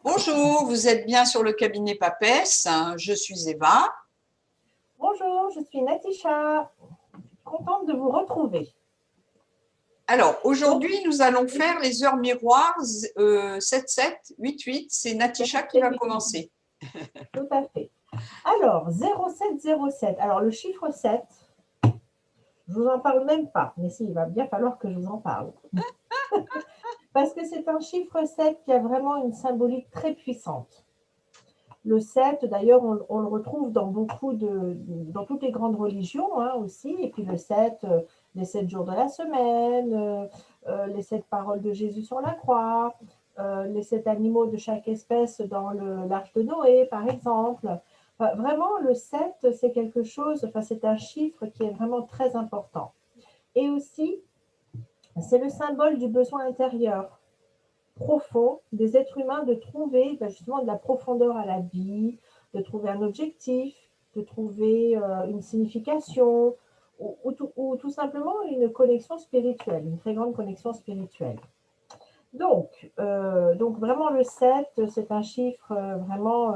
Bonjour, vous êtes bien sur le cabinet Papès. Je suis Eva. Bonjour, je suis Natisha. Contente de vous retrouver. Alors, Donc, aujourd'hui, nous allons faire les heures miroirs 77, 88. C'est Natisha qui va commencer. tout à fait. Alors, 0707. Alors, le chiffre 7, je vous en parle même pas, mais si, il va bien falloir que je vous en parle. Parce que c'est un chiffre 7 qui a vraiment une symbolique très puissante. Le 7, d'ailleurs, on le retrouve dans dans toutes les grandes religions aussi. Et puis le 7, les 7 jours de la semaine, les 7 paroles de Jésus sur la croix, les 7 animaux de chaque espèce dans l'arche de Noé, par exemple. Enfin, vraiment, le 7, c'est quelque chose, enfin, c'est un chiffre qui est vraiment très important. Et aussi, c'est le symbole du besoin intérieur profond des êtres humains de trouver justement de la profondeur à la vie, de trouver un objectif, de trouver une signification ou tout simplement une connexion spirituelle, une très grande connexion spirituelle. Donc vraiment le 7, c'est un chiffre vraiment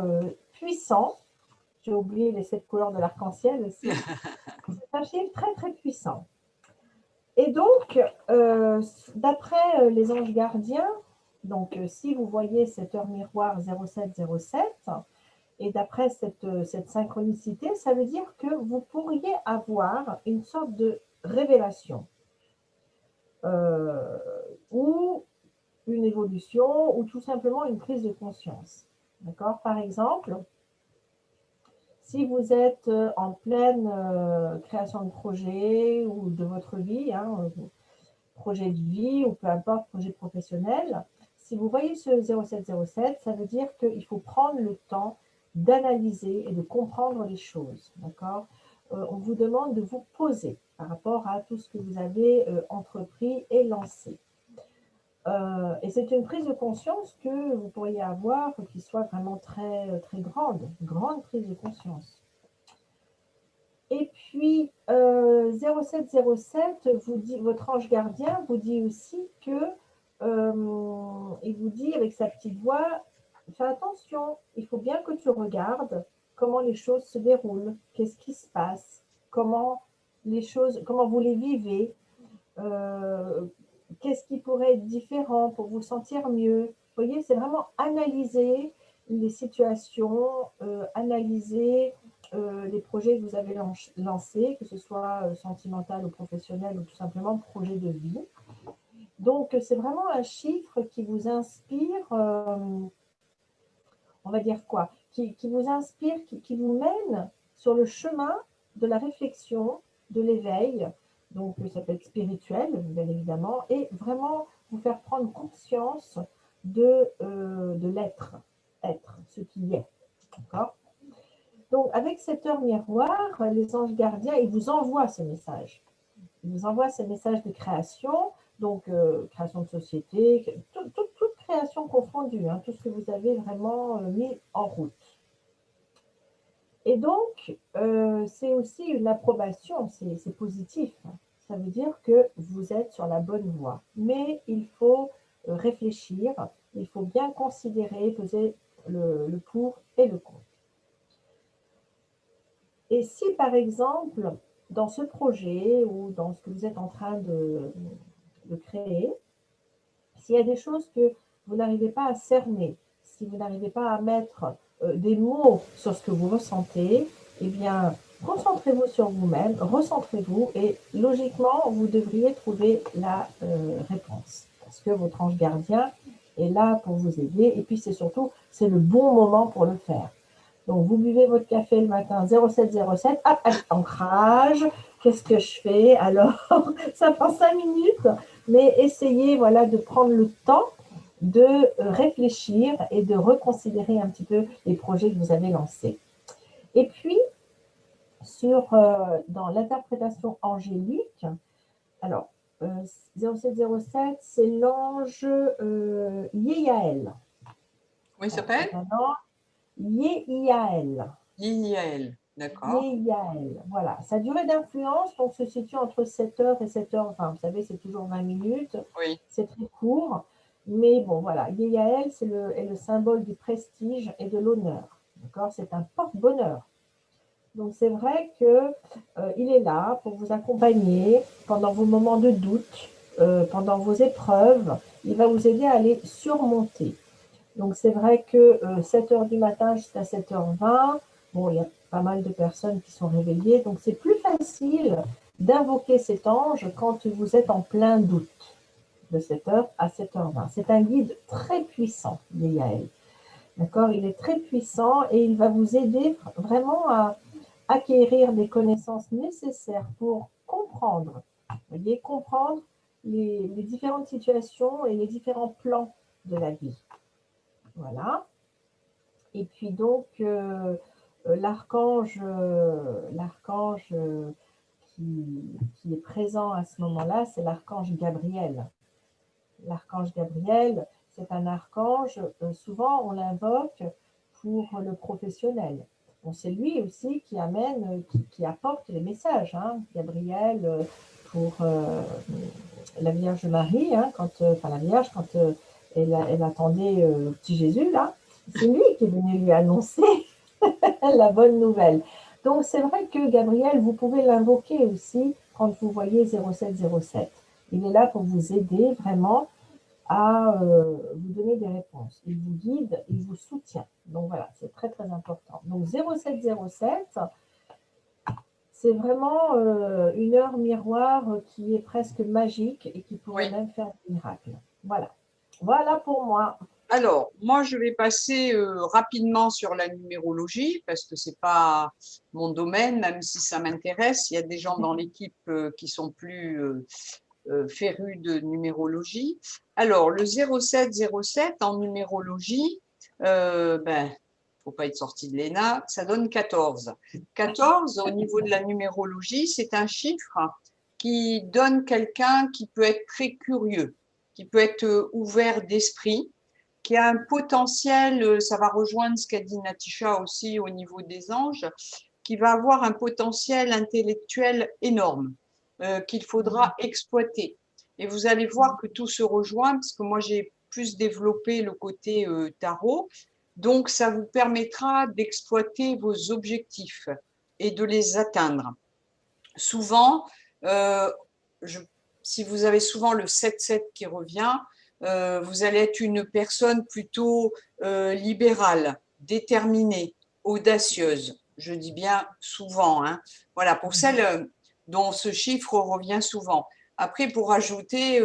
puissant. J'ai oublié les 7 couleurs de l'arc-en-ciel aussi. C'est un chiffre très très puissant. Et donc, d'après les anges gardiens, donc si vous voyez cette heure miroir 0707, et d'après cette synchronicité, ça veut dire que vous pourriez avoir une sorte de révélation euh, ou une évolution ou tout simplement une prise de conscience. D'accord? Par exemple, si vous êtes en pleine création de projet ou de votre vie, projet de vie ou peu importe, projet professionnel, si vous voyez ce 0707, ça veut dire qu'il faut prendre le temps d'analyser et de comprendre les choses. D'accord? On vous demande de vous poser par rapport à tout ce que vous avez entrepris et lancé. Et c'est une prise de conscience que vous pourriez avoir qui soit vraiment très, très grande, grande prise de conscience. Et puis, 0707, votre ange gardien vous dit aussi que, il vous dit avec sa petite voix, fais attention, il faut bien que tu regardes comment les choses se déroulent, qu'est-ce qui se passe, comment vous les vivez, euh, qu'est-ce qui pourrait être différent pour vous sentir mieux. Vous voyez, c'est vraiment analyser les situations, analyser les projets que vous avez lancés, que ce soit sentimental ou professionnel ou tout simplement projet de vie. Donc, c'est vraiment un chiffre qui vous inspire, on va dire quoi, qui vous inspire, qui vous mène sur le chemin de la réflexion, de l'éveil. Donc, ça peut être spirituel, bien évidemment, et vraiment vous faire prendre conscience de l'être, être, ce qui est. D'accord? Donc, avec cette heure miroir, les anges gardiens, ils vous envoient ce message. Ils vous envoient ce message de création, donc création de société, toute création confondue, tout ce que vous avez vraiment mis en route. Et donc, c'est aussi une approbation, c'est positif. Ça veut dire que vous êtes sur la bonne voie. Mais il faut réfléchir, il faut bien considérer, peser le pour et le contre. Et si, par exemple, dans ce projet ou dans ce que vous êtes en train de créer, s'il y a des choses que vous n'arrivez pas à cerner, si vous n'arrivez pas à mettre des mots sur ce que vous ressentez, eh bien, concentrez-vous sur vous-même, recentrez-vous et logiquement, vous devriez trouver la réponse. Parce que votre ange gardien est là pour vous aider et puis c'est surtout, c'est le bon moment pour le faire. Donc, vous buvez votre café le matin 0707, hop, allez, ancrage, qu'est-ce que je fais? Alors, ça prend 5 minutes, mais essayez voilà, de prendre le temps de réfléchir et de reconsidérer un petit peu les projets que vous avez lancés. Et puis, dans l'interprétation angélique, alors, 0707, c'est l'ange Yéyaël. Comment il s'appelle? Yéyaël. Yéyaël, d'accord. Yéyaël, voilà. Sa durée d'influence donc, se situe entre 7h et 7h20. Vous savez, c'est toujours 20 minutes. Oui. C'est très court. Mais bon, voilà, Yael, est le symbole du prestige et de l'honneur. D'accord? C'est un porte-bonheur. Donc, c'est vrai qu'il est là pour vous accompagner pendant vos moments de doute, pendant vos épreuves. Il va vous aider à les surmonter. Donc, c'est vrai que 7 heures du matin jusqu'à 7h20, bon, il y a pas mal de personnes qui sont réveillées. Donc, c'est plus facile d'invoquer cet ange quand vous êtes en plein doute de 7h à 7h20. C'est un guide très puissant, Yael. D'accord? Il est très puissant et il va vous aider vraiment à acquérir des connaissances nécessaires pour comprendre, vous voyez, comprendre les différentes situations et les différents plans de la vie. Voilà. Et puis donc, l'archange qui est présent à ce moment-là, c'est l'archange Gabriel. L'archange Gabriel, c'est un archange, souvent on l'invoque pour le professionnel. Bon, c'est lui aussi qui amène, qui apporte les messages. Hein. Gabriel, pour la Vierge Marie, hein, enfin la Vierge, quand elle attendait le petit Jésus, là, c'est lui qui est venu lui annoncer la bonne nouvelle. Donc c'est vrai que Gabriel, vous pouvez l'invoquer aussi quand vous voyez 0707. Il est là pour vous aider vraiment à vous donner des réponses. Il vous guide, il vous soutient. Donc voilà, c'est très très important. Donc 0707, c'est vraiment une heure miroir qui est presque magique et qui pourrait même faire des miracles. Voilà. Voilà pour moi. Alors, moi, je vais passer rapidement sur la numérologie parce que c'est pas mon domaine, même si ça m'intéresse. Il y a des gens dans l'équipe qui sont plus férus de numérologie. Alors, le 0707 en numérologie, faut pas être sorti de l'ENA, ça donne 14. 14, au niveau de la numérologie, c'est un chiffre qui donne quelqu'un qui peut être très curieux, qui peut être ouvert d'esprit, qui a un potentiel, ça va rejoindre ce qu'a dit Natisha aussi au niveau des anges, qui va avoir un potentiel intellectuel énorme qu'il faudra exploiter. Et vous allez voir que tout se rejoint, parce que moi j'ai plus développé le côté tarot, donc ça vous permettra d'exploiter vos objectifs et de les atteindre. Souvent, si vous avez souvent le 7-7 qui revient, vous allez être une personne plutôt libérale, déterminée, audacieuse. Je dis bien souvent. Hein. Voilà, pour celles dont ce chiffre revient souvent. Après, pour ajouter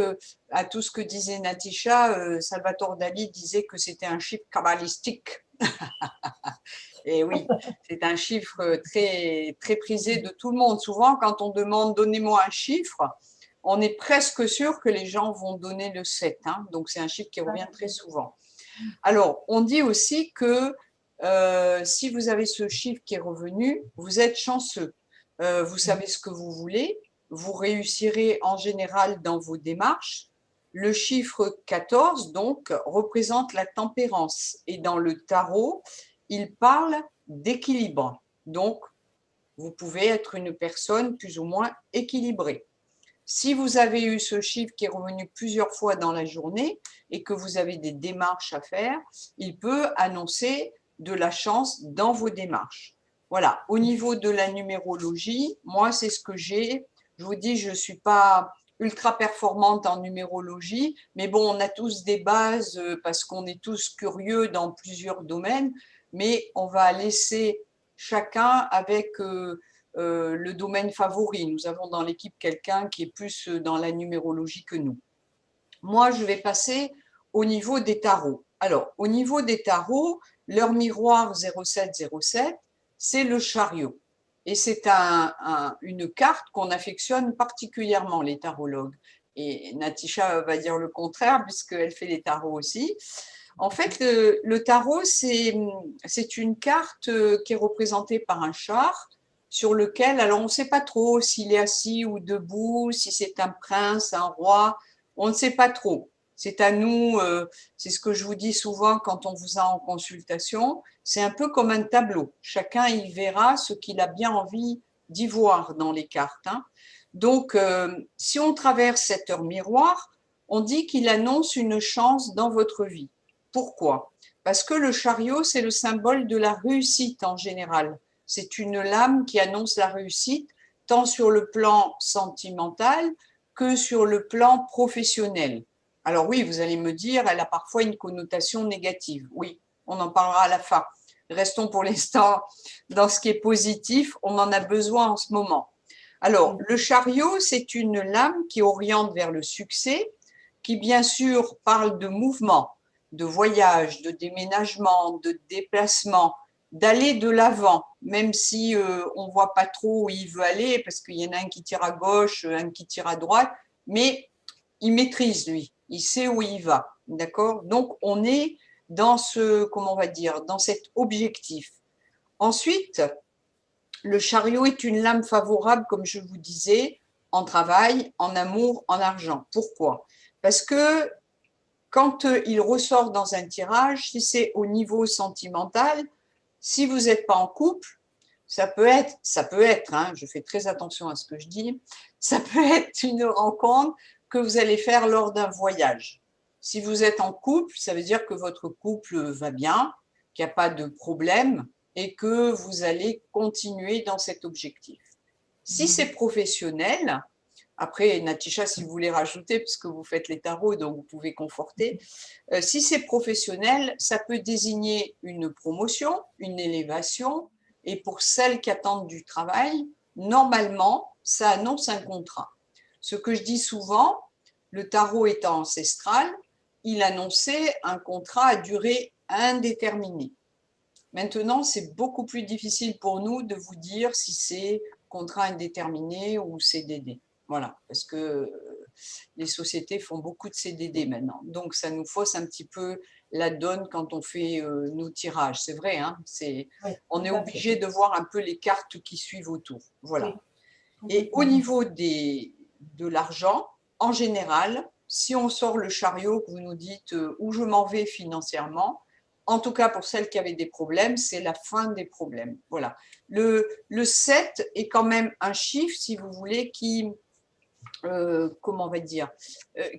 à tout ce que disait Natisha, Salvatore Dali disait que c'était un chiffre kabbalistique. Et oui, c'est un chiffre très, très prisé de tout le monde. Souvent, quand on demande donnez-moi un chiffre, on est presque sûr que les gens vont donner le 7. Hein. Donc, c'est un chiffre qui revient très souvent. Alors, on dit aussi que si vous avez ce chiffre qui est revenu, vous êtes chanceux. Vous savez ce que vous voulez. Vous réussirez en général dans vos démarches. Le chiffre 14, donc, représente la tempérance. Et dans le tarot, il parle d'équilibre. Donc, vous pouvez être une personne plus ou moins équilibrée. Si vous avez eu ce chiffre qui est revenu plusieurs fois dans la journée et que vous avez des démarches à faire, il peut annoncer de la chance dans vos démarches. Voilà, au niveau de la numérologie, moi, c'est ce que j'ai. Je vous dis, je ne suis pas ultra performante en numérologie, mais bon, on a tous des bases parce qu'on est tous curieux dans plusieurs domaines, mais on va laisser chacun avec le domaine favori. Nous avons dans l'équipe quelqu'un qui est plus dans la numérologie que nous. Moi, je vais passer au niveau des tarots. Alors, au niveau des tarots, leur miroir 0707, c'est le chariot. Et c'est une carte qu'on affectionne particulièrement, les tarologues. Et Natisha va dire le contraire, puisqu'elle fait les tarots aussi. En fait, le tarot, c'est une carte qui est représentée par un char sur lequel, alors on ne sait pas trop s'il est assis ou debout, si c'est un prince, un roi, on ne sait pas trop. C'est à nous, c'est ce que je vous dis souvent quand on vous a en consultation, c'est un peu comme un tableau. Chacun y verra ce qu'il a bien envie d'y voir dans les cartes. Hein. Donc, si on traverse cette heure miroir, on dit qu'il annonce une chance dans votre vie. Pourquoi? Parce que le chariot, c'est le symbole de la réussite en général. C'est une lame qui annonce la réussite, tant sur le plan sentimental que sur le plan professionnel. Alors oui, vous allez me dire, elle a parfois une connotation négative. Oui, on en parlera à la fin. Restons pour l'instant dans ce qui est positif, on en a besoin en ce moment. Alors, le chariot, c'est une lame qui oriente vers le succès, qui bien sûr parle de mouvement, de voyage, de déménagement, de déplacement, d'aller de l'avant, même si on ne voit pas trop où il veut aller, parce qu'il y en a un qui tire à gauche, un qui tire à droite, mais il maîtrise, lui, il sait où il va, d'accord? Donc, on est dans ce, comment on va dire, dans cet objectif. Ensuite, le chariot est une lame favorable, comme je vous disais, en travail, en amour, en argent. Pourquoi? Parce que quand il ressort dans un tirage, si c'est au niveau sentimental, si vous n'êtes pas en couple, ça peut être, hein, je fais très attention à ce que je dis, ça peut être une rencontre que vous allez faire lors d'un voyage. Si vous êtes en couple, ça veut dire que votre couple va bien, qu'il n'y a pas de problème et que vous allez continuer dans cet objectif. Si c'est professionnel, après, Natisha, si vous voulez rajouter, puisque vous faites les tarots, donc vous pouvez conforter. Si c'est professionnel, ça peut désigner une promotion, une élévation, et pour celles qui attendent du travail, normalement, ça annonce un contrat. Ce que je dis souvent, le tarot étant ancestral, il annonçait un contrat à durée indéterminée. Maintenant, c'est beaucoup plus difficile pour nous de vous dire si c'est contrat indéterminé ou CDD. Voilà, parce que les sociétés font beaucoup de CDD maintenant. Donc, ça nous fausse un petit peu la donne quand on fait nos tirages. C'est vrai, hein, on est obligé de voir un peu les cartes qui suivent autour. Voilà. Et au niveau de l'argent, en général, si on sort le chariot, que vous nous dites où je m'en vais financièrement, en tout cas pour celles qui avaient des problèmes, c'est la fin des problèmes. Voilà. Le 7 est quand même un chiffre, si vous voulez, comment on va dire,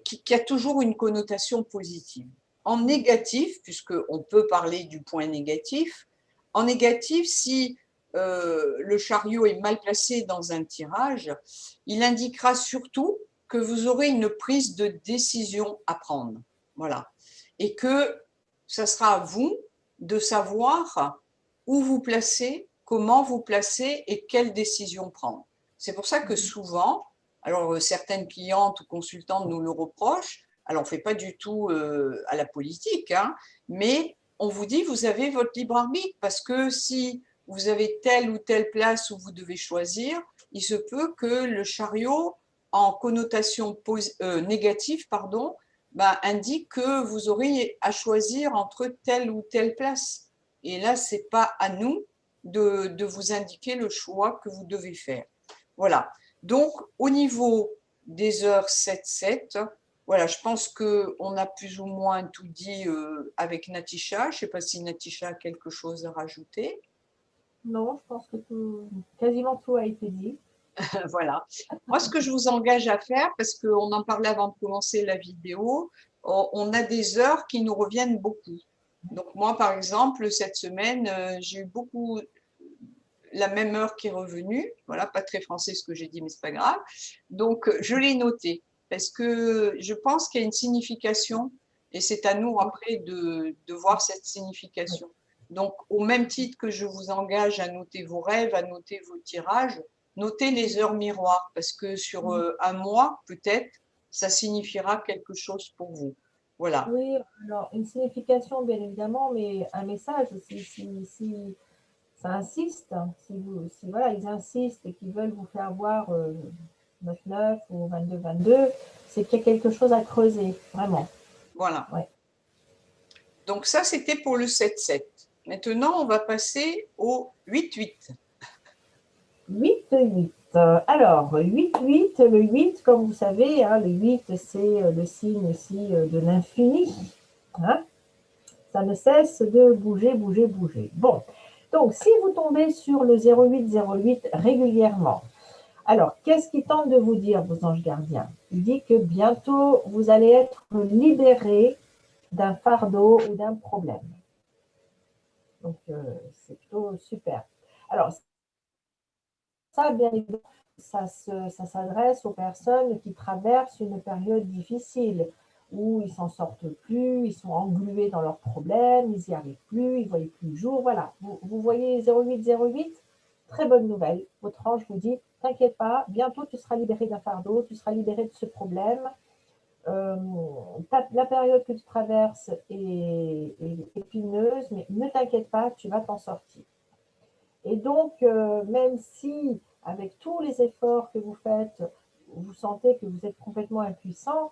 qui a toujours une connotation positive. En négatif, puisqu'on peut parler du point négatif, en négatif, si le chariot est mal placé dans un tirage, il indiquera surtout que vous aurez une prise de décision à prendre. Voilà. Et que ça sera à vous de savoir où vous placez, comment vous placez et quelle décision prendre. C'est pour ça que souvent, alors certaines clientes ou consultantes nous le reprochent, alors on ne fait pas du tout à la politique, hein, mais on vous dit vous avez votre libre arbitre parce que si vous avez telle ou telle place où vous devez choisir, il se peut que le chariot en connotation négative, pardon, indique que vous aurez à choisir entre telle ou telle place. Et là, ce n'est pas à nous de vous indiquer le choix que vous devez faire. Voilà. Donc, au niveau des heures 7-7, voilà, je pense qu'on a plus ou moins tout dit avec Natisha. Je ne sais pas si Natisha a quelque chose à rajouter. Non, je pense que quasiment tout a été dit. Voilà. Moi, ce que je vous engage à faire, parce qu'on en parlait avant de commencer la vidéo, on a des heures qui nous reviennent beaucoup. Donc moi, par exemple, cette semaine, j'ai eu beaucoup la même heure qui est revenue. Voilà, pas très français ce que j'ai dit, mais c'est pas grave. Donc, je l'ai noté parce que je pense qu'il y a une signification et c'est à nous après de voir cette signification. Donc, au même titre que je vous engage à noter vos rêves, à noter vos tirages, notez les heures miroirs parce que sur un mois, peut-être, ça signifiera quelque chose pour vous. Voilà. Oui, alors une signification, bien évidemment, mais un message aussi. Si ça insiste, si voilà, ils insistent et qu'ils veulent vous faire voir 9-9 ou 22-22, c'est qu'il y a quelque chose à creuser, vraiment. Voilà. Ouais. Donc ça, c'était pour le 7-7. Maintenant, on va passer au 8-8. 8-8. Alors, 8-8, le 8, comme vous savez, hein, le 8, c'est le signe aussi de l'infini. Hein, ça ne cesse de bouger, bouger, bouger. Bon, donc si vous tombez sur le 08-08 régulièrement, Alors, qu'est-ce qu'il tente de vous dire, vos anges gardiens? Il dit que bientôt, vous allez être libérés d'un fardeau ou d'un problème. Donc, c'est plutôt super. Alors, ça, bien évidemment, ça s'adresse aux personnes qui traversent une période difficile, où ils s'en sortent plus, ils sont englués dans leurs problèmes, ils n'y arrivent plus, ils ne voient plus le jour. Voilà, vous voyez 0808, très bonne nouvelle. Votre ange vous dit, t'inquiète pas, bientôt tu seras libéré d'un fardeau, tu seras libéré de ce problème. La période que tu traverses est épineuse, mais ne t'inquiète pas, tu vas t'en sortir. Et donc, même si, avec tous les efforts que vous faites, vous sentez que vous êtes complètement impuissant,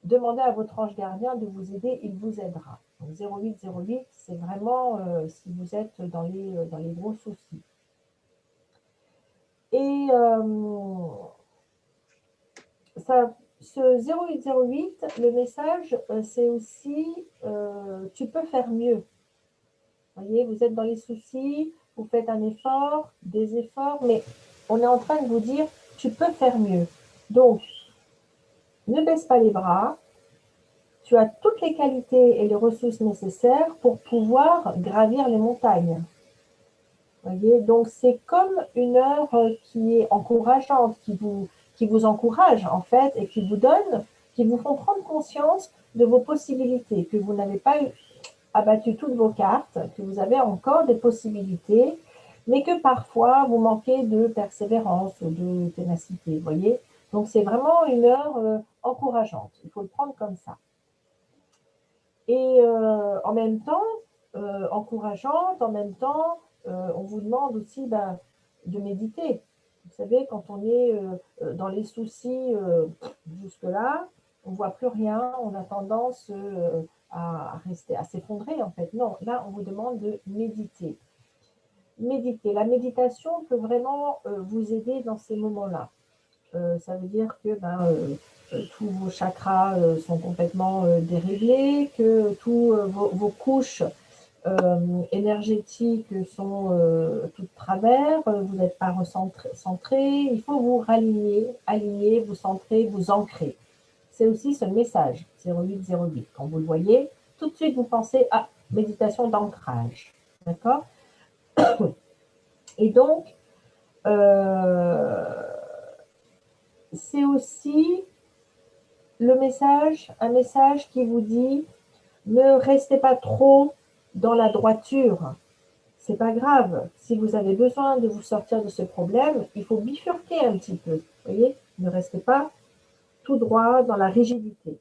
demandez à votre ange gardien de vous aider, il vous aidera. Donc 0808, c'est vraiment si vous êtes dans les gros soucis. Et ce 0808, le message, c'est aussi tu peux faire mieux. Vous voyez, vous êtes dans les soucis, vous faites un effort, des efforts, mais on est en train de vous dire tu peux faire mieux. Donc, ne baisse pas les bras. Tu as toutes les qualités et les ressources nécessaires pour pouvoir gravir les montagnes. Voyez, donc c'est comme une heure qui est encourageante, qui vous encourage en fait et qui vous donne, qui vous font prendre conscience de vos possibilités, que vous n'avez pas abattu toutes vos cartes, que vous avez encore des possibilités, mais que parfois vous manquez de persévérance ou de ténacité. Voyez, donc c'est vraiment une heure encourageante. Il faut le prendre comme ça. Et en même temps, encourageante, en même temps, on vous demande aussi de méditer. Vous savez, quand on est dans les soucis jusque-là, on ne voit plus rien, on a tendance à rester, à s'effondrer en fait. Non, là, on vous demande de méditer. Méditer. La méditation peut vraiment vous aider dans ces moments-là. Ça veut dire que tous vos chakras sont complètement déréglés, que tous vos couches énergétiques sont toutes travers, vous n'êtes pas centré, il faut vous raligner, aligner, vous centrer, vous ancrer. C'est aussi ce message 0808. Quand vous le voyez, tout de suite vous pensez à méditation d'ancrage. D'accord? Et donc, c'est aussi un message qui vous dit ne restez pas trop dans la droiture. C'est pas grave. Si vous avez besoin de vous sortir de ce problème, il faut bifurquer un petit peu. Vous voyez, ne restez pas tout droit dans la rigidité.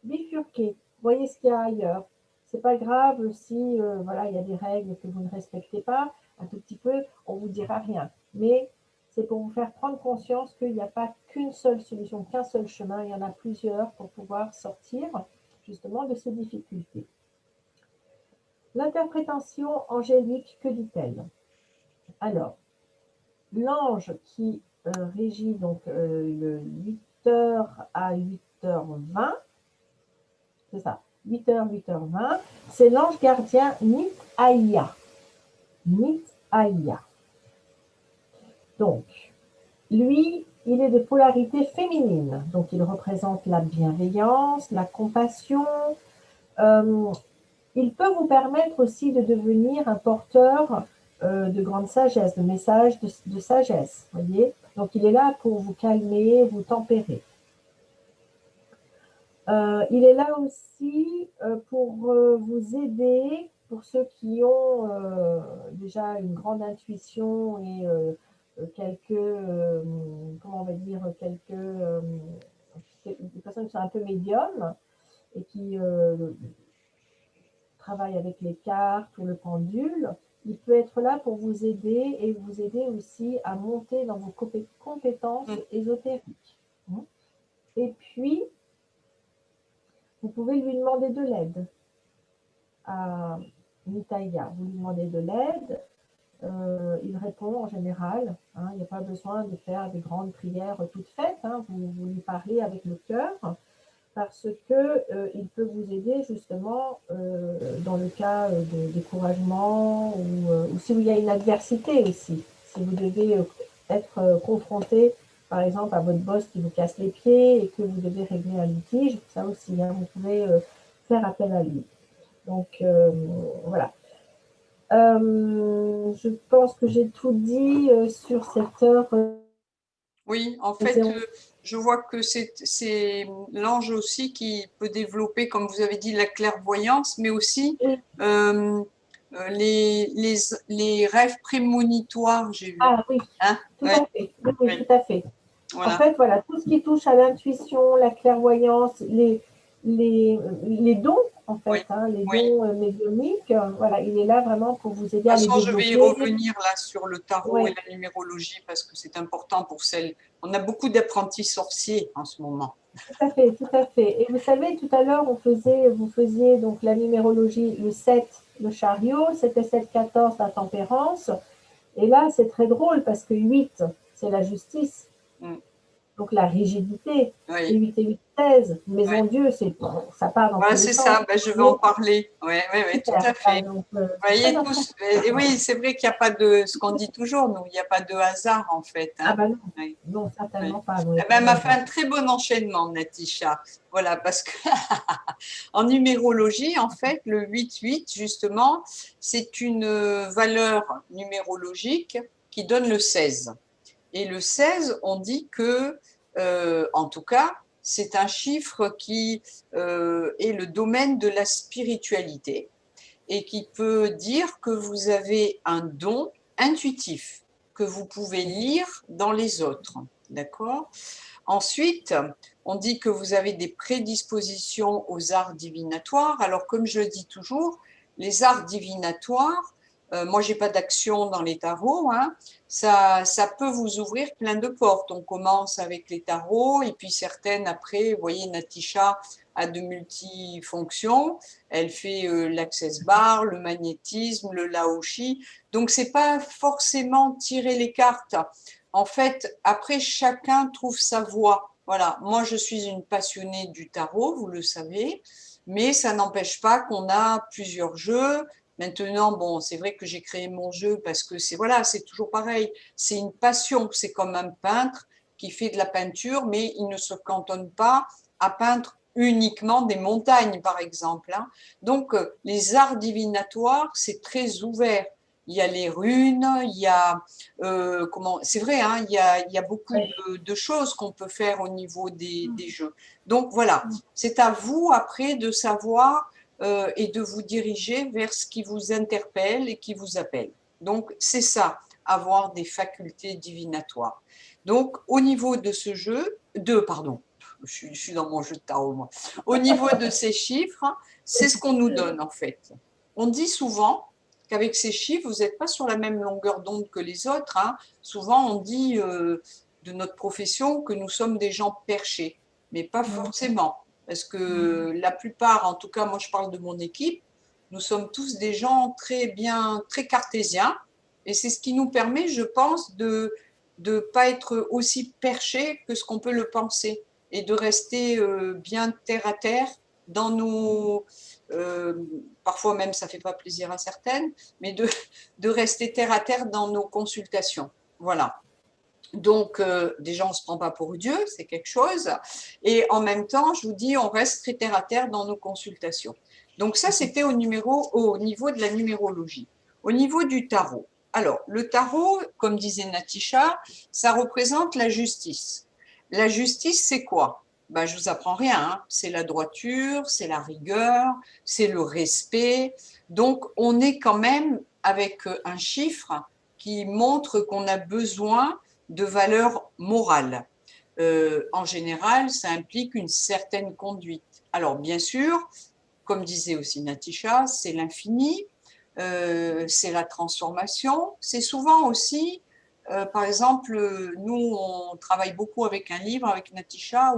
Bifurquez. Voyez ce qu'il y a ailleurs. C'est pas grave si voilà, il y a des règles que vous ne respectez pas. Un tout petit peu, on vous dira rien. Mais c'est pour vous faire prendre conscience qu'il n'y a pas qu'une seule solution, qu'un seul chemin. Il y en a plusieurs pour pouvoir sortir justement de ces difficultés. L'interprétation angélique, que dit-elle? Alors, l'ange qui régit donc le 8h à 8h20, c'est ça, 8h, 8h20, c'est l'ange gardien Nit-Aïa. Nit-Aïa. Donc, lui, il est de polarité féminine, donc il représente la bienveillance, la compassion. Il peut vous permettre aussi de devenir un porteur de grande sagesse, de messages de sagesse, voyez. Donc, il est là pour vous calmer, vous tempérer. Il est là aussi pour vous aider, pour ceux qui ont déjà une grande intuition et quelques, comment on va dire, des personnes qui sont un peu médiums et qui travaillent avec les cartes ou le pendule. Il peut être là pour vous aider et vous aider aussi à monter dans vos compétences ésotériques. Et puis, vous pouvez lui demander de l'aide à Nitaïa. Vous lui demandez de l'aide, il répond en général. Il n'y a pas besoin de faire des grandes prières toutes faites. Vous lui parlez avec le cœur parce qu'il peut vous aider justement dans le cas de découragement ou si il y a une adversité aussi. Si vous devez être confronté, par exemple, à votre boss qui vous casse les pieds et que vous devez régler un litige. Ça aussi, hein, vous pouvez faire appel à lui. Donc, voilà. Je pense que j'ai tout dit sur cette heure. Oui, en fait, je vois que c'est l'ange aussi qui peut développer, comme vous avez dit, la clairvoyance, mais aussi les rêves prémonitoires, j'ai vu. Ah oui, Hein? tout Ouais, à fait. Oui, oui, ouais, tout à fait. En voilà. fait, voilà, tout ce qui touche à l'intuition, la clairvoyance, les dons, en Oui, fait, hein, les oui. dons médiumniques, voilà, il est là vraiment pour vous aider De à toute les façon, je vais y développer. revenir là sur le tarot et Ouais, la numérologie parce que c'est important pour celles. On a beaucoup d'apprentis sorciers en ce moment. tout à fait, tout à fait. Et vous savez, tout à l'heure, vous faisiez donc la numérologie, le 7, le chariot, c'était 7, 14, la tempérance. Et là, c'est très drôle parce que 8, c'est la justice. Mm. Donc la rigidité, et Oui. 8 et 8, 16. Maison Ouais. Dieu, ça part dans tous Voilà, les c'est sens. ça, ben, je vais Mais en parler. Oui, ouais, ouais, tout super. à Ah, fait. donc, Vous c'est très voyez tous, important. et oui, c'est vrai qu'il n'y a pas de, ce qu'on dit toujours, nous, il n'y a pas de hasard en fait. Ah Hein. bah non, Oui, non, oui. certainement pas. Non, il n'y Eh a pas ben, de m'a fait hasard. un très bon enchaînement, Natisha. Voilà, parce que en numérologie, en fait, le 8-8, justement, c'est une valeur numérologique qui donne le 16. Et le 16, on dit que, en tout cas, c'est un chiffre qui est le domaine de la spiritualité et qui peut dire que vous avez un don intuitif que vous pouvez lire dans les autres. D'accord? Ensuite, on dit que vous avez des prédispositions aux arts divinatoires. Alors, comme je dis toujours, les arts divinatoires, moi, j'ai pas d'action dans les tarots, hein, ça peut vous ouvrir plein de portes. On commence avec les tarots et puis certaines après, vous voyez, Natisha a de multifonctions. Elle fait l'access bar, le magnétisme, le laoshi. Donc, c'est pas forcément tirer les cartes. En fait, après, chacun trouve sa voie. Voilà, moi, je suis une passionnée du tarot, vous le savez, mais ça n'empêche pas qu'on a plusieurs jeux. Maintenant, bon, c'est vrai que j'ai créé mon jeu parce que c'est voilà, c'est toujours pareil. C'est une passion. C'est comme un peintre qui fait de la peinture, mais il ne se cantonne pas à peindre uniquement des montagnes, par exemple. Hein. Donc, les arts divinatoires, c'est très ouvert. Il y a les runes, il y a comment c'est vrai, hein, il y a beaucoup Ouais. de choses qu'on peut faire au niveau des jeux. Donc voilà, c'est à vous après de savoir et de vous diriger vers ce qui vous interpelle et qui vous appelle. Donc c'est ça, avoir des facultés divinatoires. Donc au niveau de ce jeu, pardon, je suis dans mon jeu de tarot moi. Au niveau de ces chiffres, c'est ce qu'on nous donne en fait. On dit souvent qu'avec ces chiffres, vous n'êtes pas sur la même longueur d'onde que les autres. Hein. Souvent, on dit de notre profession que nous sommes des gens perchés, mais pas forcément. Parce que la plupart, en tout cas, moi je parle de mon équipe, nous sommes tous des gens très bien, très cartésiens. Et c'est ce qui nous permet, je pense, de ne pas être aussi perchés que ce qu'on peut le penser et de rester bien terre à terre dans nos, euh, parfois même ça ne fait pas plaisir à certaines, mais de rester terre à terre dans nos consultations. Voilà. Donc, déjà, on ne se prend pas pour Dieu, c'est quelque chose. Et en même temps, je vous dis, on reste très terre à terre dans nos consultations. Donc, ça, c'était au niveau de la numérologie. Au niveau du tarot. Alors, le tarot, comme disait Natisha, ça représente la justice. La justice, c'est quoi? Ben, je vous apprends rien. Hein. C'est la droiture, c'est la rigueur, c'est le respect. Donc, on est quand même avec un chiffre qui montre qu'on a besoin de valeurs morales. En général, ça implique une certaine conduite. Alors, bien sûr, comme disait aussi Natisha, c'est l'infini, c'est la transformation. C'est souvent aussi, par exemple, nous, on travaille beaucoup avec un livre, avec Natisha,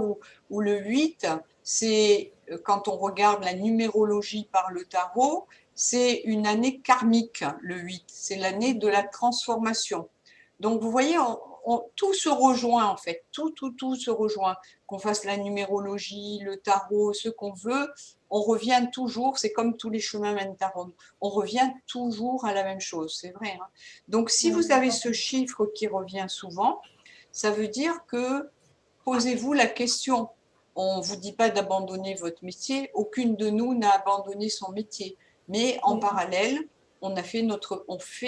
où le 8, c'est quand on regarde la numérologie par le tarot, c'est une année karmique, le 8. C'est l'année de la transformation. Donc, vous voyez, tout se rejoint en fait, tout se rejoint. Qu'on fasse la numérologie, le tarot, ce qu'on veut, on revient toujours, c'est comme tous les chemins mènent à Rome, on revient toujours à la même chose, c'est vrai, hein. Donc si vous avez ce chiffre qui revient souvent, ça veut dire que posez-vous la question. On ne vous dit pas d'abandonner votre métier, aucune de nous n'a abandonné son métier, mais en parallèle, on fait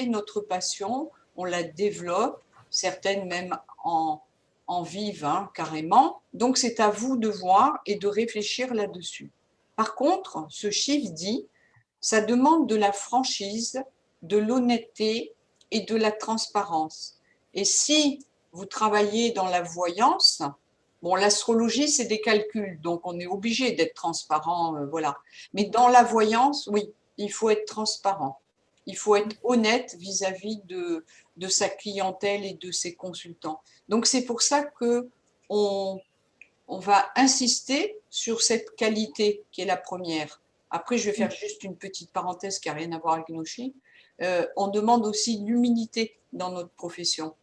notre passion, on la développe, certaines même en vivent, hein, carrément. Donc c'est à vous de voir et de réfléchir là-dessus. Par contre, ce chiffre dit, ça demande de la franchise, de l'honnêteté et de la transparence. Et si vous travaillez dans la voyance, bon, l'astrologie, c'est des calculs, donc on est obligé d'être transparent, voilà. Mais dans la voyance, oui, il faut être transparent. Il faut être honnête vis-à-vis de sa clientèle et de ses consultants. Donc c'est pour ça que on va insister sur cette qualité qui est la première. Après, je vais faire juste une petite parenthèse qui n'a rien à voir avec nos chiffres. On demande aussi l'humilité dans notre profession.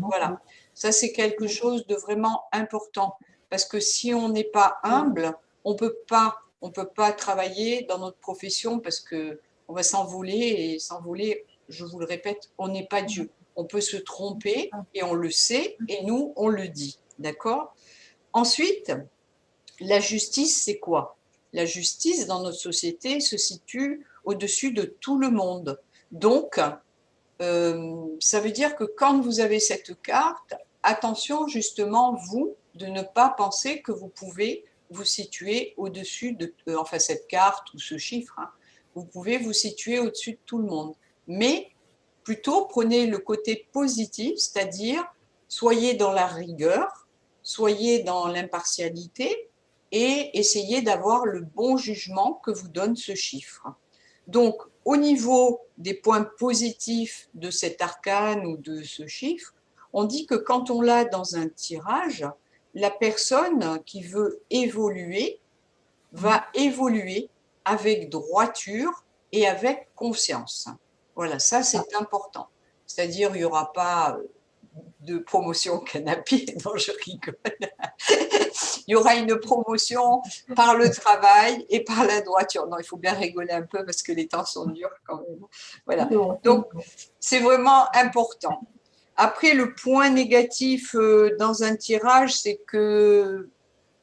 Voilà, ça c'est quelque chose de vraiment important parce que si on n'est pas humble, on peut pas travailler dans notre profession parce que on va s'envoler et s'envoler. Je vous le répète, on n'est pas Dieu. On peut se tromper et on le sait et nous on le dit, d'accord? Ensuite, la justice, c'est quoi? La justice dans notre société se situe au-dessus de tout le monde. Donc, ça veut dire que quand vous avez cette carte, attention justement, vous, de ne pas penser que vous pouvez vous situer au-dessus de, enfin cette carte ou ce chiffre, hein, vous pouvez vous situer au-dessus de tout le monde. Mais plutôt prenez le côté positif, c'est-à-dire soyez dans la rigueur, soyez dans l'impartialité et essayez d'avoir le bon jugement que vous donne ce chiffre. Donc, au niveau des points positifs de cet arcane ou de ce chiffre, on dit que quand on l'a dans un tirage, la personne qui veut évoluer va évoluer avec droiture et avec conscience. Voilà, ça c'est important. C'est-à-dire, il n'y aura pas de promotion canapé, non je rigole. Il y aura une promotion par le travail et par la droiture. Non, il faut bien rigoler un peu parce que les temps sont durs quand même. Voilà. Donc, c'est vraiment important. Après, le point négatif dans un tirage, c'est que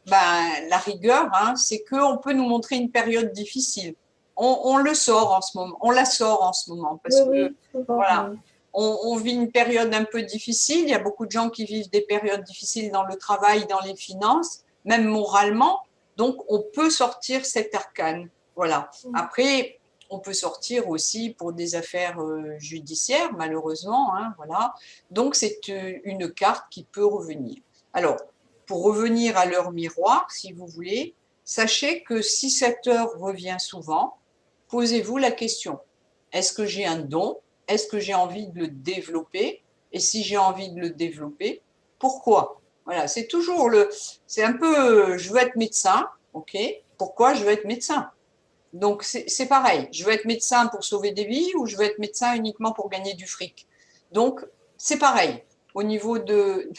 la rigueur, hein, c'est qu'on peut nous montrer une période difficile. On le sort en ce moment, on la sort en ce moment parce que voilà, on vit une période un peu difficile. Il y a beaucoup de gens qui vivent des périodes difficiles dans le travail, dans les finances, même moralement. Donc, on peut sortir cet arcane. Voilà. Après, on peut sortir aussi pour des affaires judiciaires, malheureusement. Hein, voilà. Donc, c'est une carte qui peut revenir. Alors, pour revenir à l'heure miroir, si vous voulez, sachez que si cette heure revient souvent, posez-vous la question, est-ce que j'ai un don? Est-ce que j'ai envie de le développer? Et si j'ai envie de le développer, pourquoi? Voilà, c'est un peu, je veux être médecin, ok? Pourquoi je veux être médecin? Donc c'est pareil, je veux être médecin pour sauver des vies ou je veux être médecin uniquement pour gagner du fric. Donc c'est pareil. Au niveau de...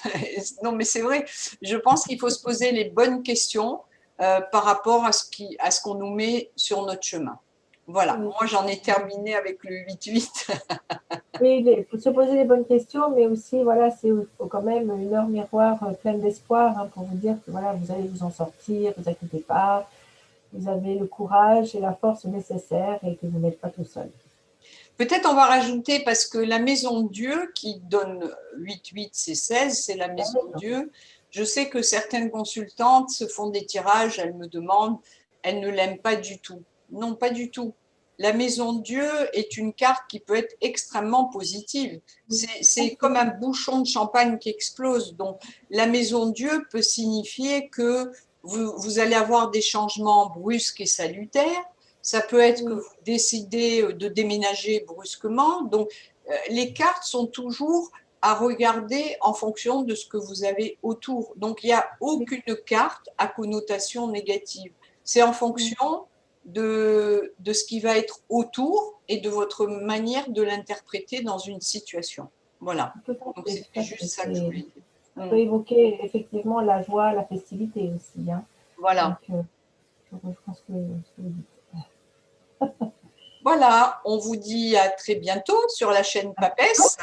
Non mais c'est vrai, je pense qu'il faut se poser les bonnes questions par rapport à ce qu'on nous met sur notre chemin. Voilà, moi j'en ai terminé avec le 8-8. Oui, il faut se poser les bonnes questions, mais aussi, voilà, c'est quand même une heure miroir pleine d'espoir hein, pour vous dire que voilà, vous allez vous en sortir, ne vous inquiétez pas, vous avez le courage et la force nécessaires et que vous n'êtes pas tout seul. Peut-être on va rajouter, parce que la maison de Dieu qui donne 8-8, c'est 16, c'est la maison de Dieu. Je sais que certaines consultantes se font des tirages, elles me demandent, elles ne l'aiment pas du tout. Non, pas du tout. La maison de Dieu est une carte qui peut être extrêmement positive. C'est comme un bouchon de champagne qui explose. Donc, la maison de Dieu peut signifier que vous allez avoir des changements brusques et salutaires. Ça peut être que vous décidez de déménager brusquement. Donc, les cartes sont toujours à regarder en fonction de ce que vous avez autour. Donc, il n'y a aucune carte à connotation négative. C'est en fonction de ce qui va être autour et de votre manière de l'interpréter dans une situation. Voilà. Tout à Donc, fait, c'était tout à juste fait. ça que je voulais dire. Ça peut évoquer effectivement la joie, la festivité aussi. Hein. Voilà. Donc, je rejoins ce que vous dites. Voilà, on vous dit à très bientôt sur la chaîne Papesse.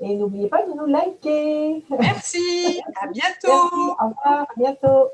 Et n'oubliez pas de nous liker. Merci, à Merci, bientôt. au revoir, à bientôt.